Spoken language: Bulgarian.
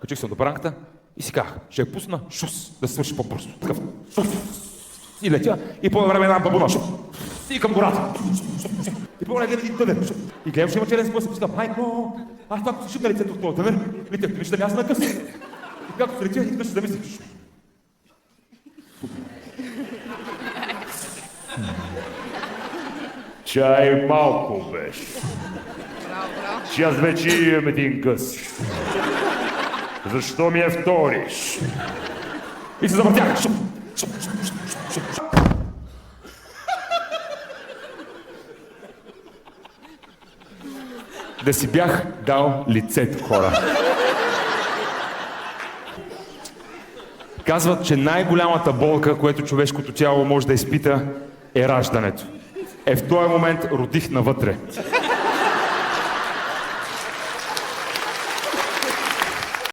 Качих се до паранката и си казах, ще я пусна, шус, да се свърши по-бързо. Такъв, шус, и летя, и по време една бабуна, шус, и към гората. И по време един тънер, шус. И гледам, ще има черен способ, си казвам, майко, аз това се шипна лицето от този тънер, летях, ти виждам, аз на къс. И когато се летя, и ще замислих, шус. Чай малко беше. Че аз вече имам един къс. Защо ми я вториш? И се завъртях. Да си бях дал лицето, хора. Казват, че най-голямата болка, което човешкото тяло може да изпита, е раждането. В този момент родих навътре.